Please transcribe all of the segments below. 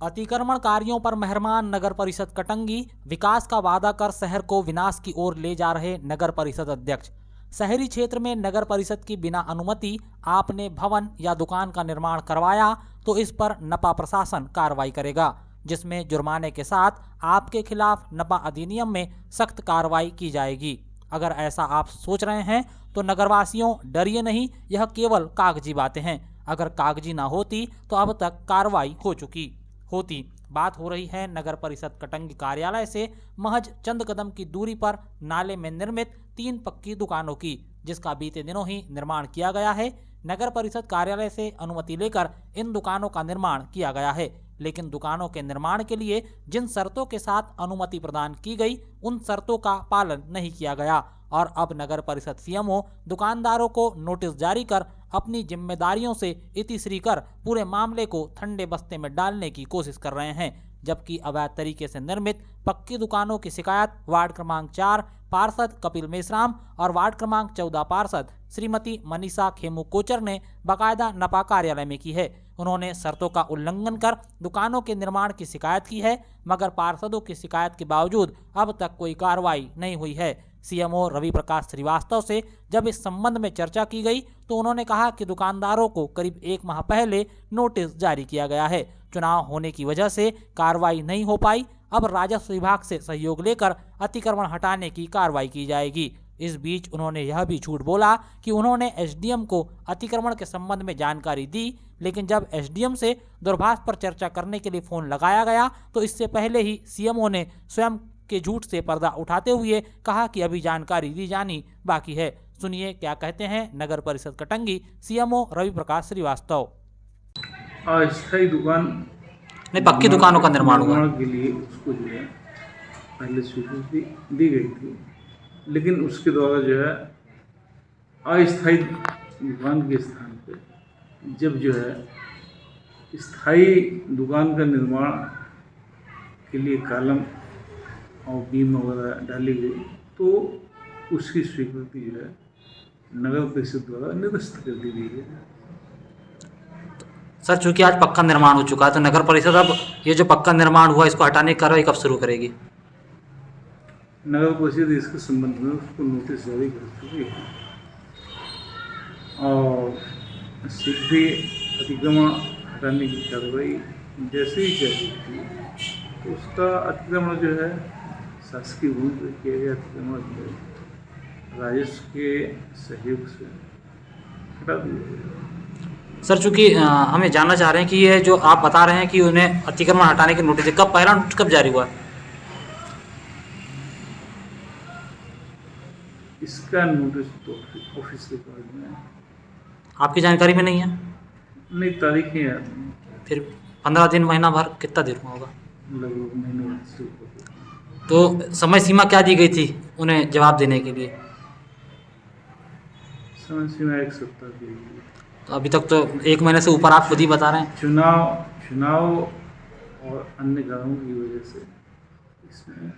अतिक्रमणकारियों पर मेहरबान नगर परिषद कटंगी, विकास का वादा कर शहर को विनाश की ओर ले जा रहे नगर परिषद अध्यक्ष। शहरी क्षेत्र में नगर परिषद की बिना अनुमति आपने भवन या दुकान का निर्माण करवाया तो इस पर नपा प्रशासन कार्रवाई करेगा, जिसमें जुर्माने के साथ आपके खिलाफ नपा अधिनियम में सख्त कार्रवाई की जाएगी। अगर ऐसा आप सोच रहे हैं तो नगरवासियों डरिए नहीं, यह केवल कागजी बातें हैं। अगर कागजी ना होती तो अब तक कार्रवाई हो चुकी होती। बात हो रही है नगर परिषद कटंगी कार्यालय से महज चंद कदम की दूरी पर नाले में निर्मित 3 पक्की दुकानों की, जिसका बीते दिनों ही निर्माण किया गया है। नगर परिषद कार्यालय से अनुमति लेकर इन दुकानों का निर्माण किया गया है, लेकिन दुकानों के निर्माण के लिए जिन शर्तों के साथ अनुमति प्रदान की गई उन शर्तों का पालन नहीं किया गया और अब नगर परिषद सीएमओ दुकानदारों को नोटिस जारी कर अपनी जिम्मेदारियों से इतिश्री कर पूरे मामले को ठंडे बस्ते में डालने की कोशिश कर रहे हैं। जबकि अवैध तरीके से निर्मित पक्की दुकानों की शिकायत वार्ड क्रमांक 4 पार्षद कपिल मेश्राम और वार्ड क्रमांक 14 पार्षद श्रीमती मनीषा खेमू कोचर ने बाकायदा नपा कार्यालय में की है। उन्होंने शर्तों का उल्लंघन कर दुकानों के निर्माण की शिकायत की है, मगर पार्षदों की शिकायत के बावजूद अब तक कोई कार्रवाई नहीं हुई है। सीएमओ रवि प्रकाश श्रीवास्तव से जब इस संबंध में चर्चा की गई तो उन्होंने कहा कि दुकानदारों को करीब 1 माह पहले नोटिस जारी किया गया है। चुनाव होने की वजह से कार्रवाई नहीं हो पाई। अब राजस्व विभाग से सहयोग लेकर अतिक्रमण हटाने की कार्रवाई की जाएगी। इस बीच उन्होंने यह भी झूठ बोला कि उन्होंने एसडीएम को अतिक्रमण के संबंध में जानकारी दी, लेकिन जब एसडीएम से दूरभाष पर चर्चा करने के लिए फोन लगाया गया तो इससे पहले ही सीएमओ ने स्वयं के झूठ से पर्दा उठाते हुए कहा कि अभी जानकारी दी जानी बाकी है। सुनिए क्या कहते हैं नगर परिषद कटंगी सीएमओ रवि प्रकाश श्रीवास्तव। अस्थायी दुकान नहीं, पक्की दुकानों का निर्माण हुआ के लिए उसको जो है पहले स्वीकृति दी गई थी, लेकिन उसके द्वारा जो है अस्थायी दुकान के स्थान पे जब जो है स्थायी दुकान का निर्माण के लिए कॉलम और बीम वगैरह डाली गई तो उसकी स्वीकृति जो है नगर परिषद द्वारा निरस्त कर दी गई है। सर, चूंकि आज पक्का निर्माण हो चुका है तो नगर परिषद अब ये जो पक्का निर्माण हुआ इसको हटाने की कार्रवाई कब शुरू करेगी? नगर परिषद इसके संबंध में उसको नोटिस जारी कर चुकी है और सीधे अतिक्रमण हटाने की कार्रवाई जैसे ही जारी थी तो उसका अतिक्रमण जो है शासकीय भूमि पर किया गया अतिक्रमण जो राजस्व के सहयोग से हटा दिया गया। सर, चूंकि हम ये जानना चाह रहे हैं कि ये जो आप बता रहे हैं कि उन्हें अतिक्रमण हटाने की नोटिस कब पहला नोटिस कब जारी हुआ? इसका नोटिस तो ऑफिस के पास में आपकी जानकारी में नहीं है? नहीं, तारीखें याद नहीं। फिर 15 दिन महीना भर कितना देर हुआ होगा? लगभग महीने से। तो समय सीमा क्या दी गई थी उन्हें जवाब देने के लिए? समय सीमा 1 सप्ताह की है। तो अभी तक तो 1 महीने से ऊपर आप खुद ही बता रहे हैं। चुनाव और अन्य कारणों की वजह से इसमें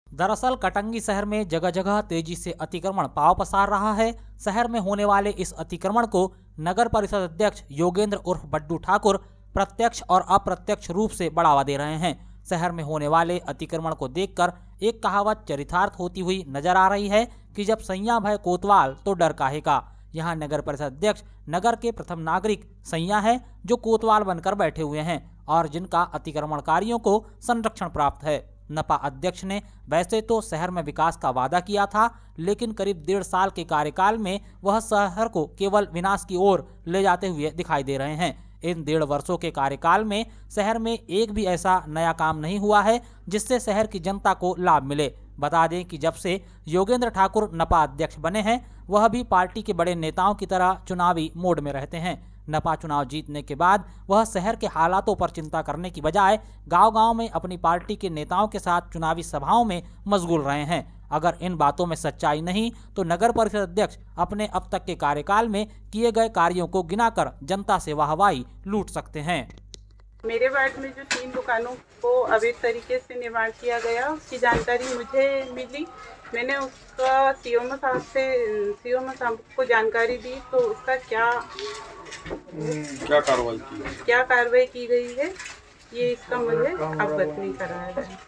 दरअसल कटंगी शहर में जगह जगह तेजी से अतिक्रमण पांव पसार रहा है। शहर में होने वाले इस अतिक्रमण को नगर परिषद अध्यक्ष योगेंद्र उर्फ बड्डू ठाकुर प्रत्यक्ष और अप्रत्यक्ष रूप से बढ़ावा दे रहे हैं। शहर में होने वाले अतिक्रमण को देखकर एक कहावत चरितार्थ होती हुई नजर आ रही है कि जब सैया भय कोतवाल तो डर काहे का। यहाँ नगर परिषद अध्यक्ष नगर के प्रथम नागरिक सैया है जो कोतवाल बनकर बैठे हुए हैं और जिनका अतिक्रमणकारियों को संरक्षण प्राप्त है। नपा अध्यक्ष ने वैसे तो शहर में विकास का वादा किया था, लेकिन करीब 1.5 साल के कार्यकाल में वह शहर को केवल विनाश की ओर ले जाते हुए दिखाई दे रहे हैं। इन 1.5 वर्षों के कार्यकाल में शहर में एक भी ऐसा नया काम नहीं हुआ है जिससे शहर की जनता को लाभ मिले। बता दें कि जब से योगेंद्र ठाकुर नपा अध्यक्ष बने हैं वह भी पार्टी के बड़े नेताओं की तरह चुनावी मोड में रहते हैं। नपा चुनाव जीतने के बाद वह शहर के हालातों पर चिंता करने की बजाय गांव-गांव में अपनी पार्टी के नेताओं के साथ चुनावी सभाओं में मशगूल रहे हैं। अगर इन बातों में सच्चाई नहीं तो नगर परिषद अध्यक्ष अपने अब तक के कार्यकाल में किए गए कार्यों को गिनाकर जनता से वाहवाही लूट सकते हैं। मेरे वार्ड में जो 3 दुकानों को अवैध तरीके से निर्माण किया गया उसकी जानकारी मुझे मिली। मैंने उसका सीओ साहब को जानकारी दी तो उसका क्या क्या कार्रवाई की गई? क्या कार्रवाई की गई है ये इसका मुझे अवगत नहीं कराया गया।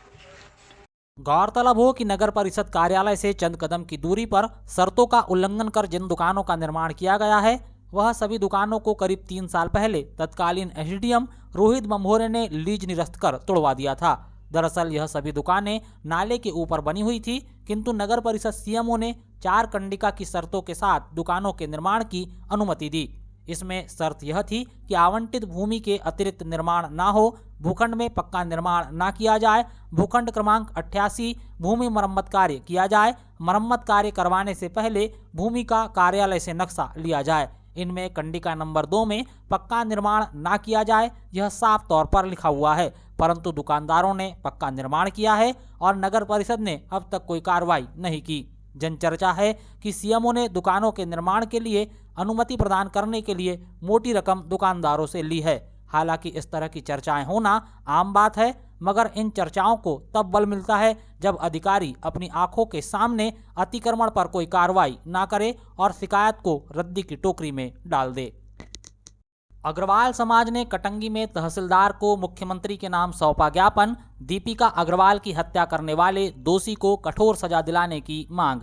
गौरतलब हो कि नगर परिषद कार्यालय से चंद कदम की दूरी पर शर्तों का उल्लंघन कर जिन दुकानों का निर्माण किया गया है वह सभी दुकानों को करीब 3 साल पहले तत्कालीन एसडीएम रोहित बंभोरे ने लीज निरस्त कर तोड़वा दिया था। दरअसल यह सभी दुकानें नाले के ऊपर बनी हुई थी, किंतु नगर परिषद सीएमओ ने 4 कंडिका की शर्तों के साथ दुकानों के निर्माण की अनुमति दी। इसमें शर्त यह थी कि आवंटित भूमि के अतिरिक्त निर्माण ना हो, भूखंड में पक्का निर्माण ना किया जाए, भूखंड क्रमांक 88 भूमि मरम्मत कार्य किया जाए, मरम्मत कार्य करवाने से पहले भूमि का कार्यालय से नक्शा लिया जाए। इनमें कंडिका नंबर 2 में पक्का निर्माण ना किया जाए यह साफ तौर पर लिखा हुआ है, परंतु दुकानदारों ने पक्का निर्माण किया है और नगर परिषद ने अब तक कोई कार्रवाई नहीं की। जनचर्चा है कि सीएमओ ने दुकानों के निर्माण के लिए अनुमति प्रदान करने के लिए मोटी रकम दुकानदारों से ली है। हालांकि इस तरह की चर्चाएं होना आम बात है, मगर इन चर्चाओं को तब बल मिलता है जब अधिकारी अपनी आंखों के सामने अतिक्रमण पर कोई कार्रवाई ना करे और शिकायत को रद्दी की टोकरी में डाल दे। अग्रवाल समाज ने कटंगी में तहसीलदार को मुख्यमंत्री के नाम सौंपा ज्ञापन, दीपिका अग्रवाल की हत्या करने वाले दोषी को कठोर सजा दिलाने की मांग।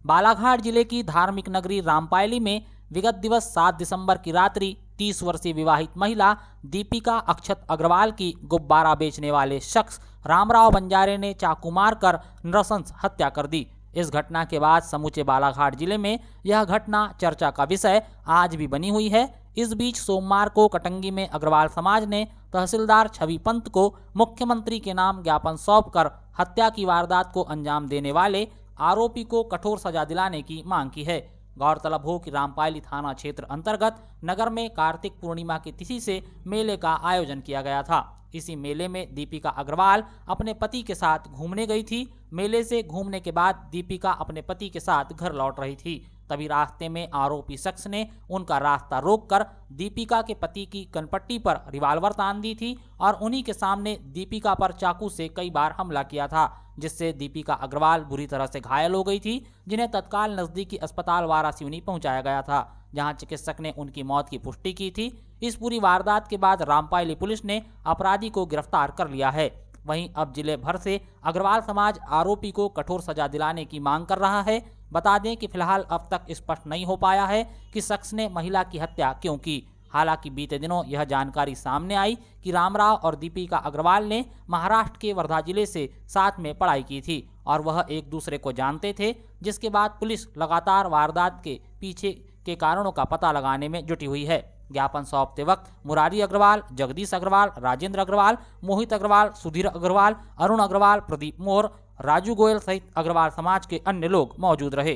बालाघाट जिले की धार्मिक नगरी रामपायली में विगत दिवस 7 दिसंबर की रात्रि 30 वर्षीय विवाहित महिला दीपिका अक्षत अग्रवाल की गुब्बारा बेचने वाले शख्स रामराव बंजारे ने चाकू मारकर नृशंस हत्या कर दी। इस घटना के बाद समूचे बालाघाट जिले में यह घटना चर्चा का विषय आज भी बनी हुई है। इस बीच सोमवार को कटंगी में अग्रवाल समाज ने तहसीलदार छवि पंत को मुख्यमंत्री के नाम ज्ञापन सौंपकर हत्या की वारदात को अंजाम देने वाले आरोपी को कठोर सजा दिलाने की मांग की है। गौरतलब हो कि रामपायली थाना क्षेत्र अंतर्गत नगर में कार्तिक पूर्णिमा की तिथि से मेले का आयोजन किया गया था। इसी मेले में दीपिका अग्रवाल अपने पति के साथ घूमने गई थी। मेले से घूमने के बाद दीपिका अपने पति के साथ घर लौट रही थी, तभी रास्ते में आरोपी शख्स ने उनका रास्ता रोककर दीपिका के पति की कनपट्टी पर रिवाल्वर तान दी थी और उन्हीं के सामने दीपिका पर चाकू से कई बार हमला किया था, जिससे दीपिका अग्रवाल बुरी तरह से घायल हो गई थी, जिन्हें तत्काल नजदीकी अस्पताल वारासिवनी पहुंचाया गया था, जहां चिकित्सक ने उनकी मौत की पुष्टि की थी। इस पूरी वारदात के बाद रामपायली पुलिस ने अपराधी को गिरफ्तार कर लिया है। वहीं अब जिले भर से अग्रवाल समाज आरोपी को कठोर सजा दिलाने की मांग कर रहा है। बता दें कि फिलहाल अब तक स्पष्ट नहीं हो पाया है कि शख्स ने महिला की हत्या क्यों की। हालांकि बीते दिनों यह जानकारी सामने आई कि रामराव और दीपिका अग्रवाल ने महाराष्ट्र के वर्धा जिले से साथ में पढ़ाई की थी और वह एक दूसरे को जानते थे, जिसके बाद पुलिस लगातार वारदात के पीछे के कारणों का पता लगाने में जुटी हुई है। ज्ञापन सौंपते वक्त मुरारी अग्रवाल, जगदीश अग्रवाल, राजेंद्र अग्रवाल, मोहित अग्रवाल, सुधीर अग्रवाल, अरुण अग्रवाल, प्रदीप मोर, राजू गोयल सहित अग्रवाल समाज के अन्य लोग मौजूद रहे।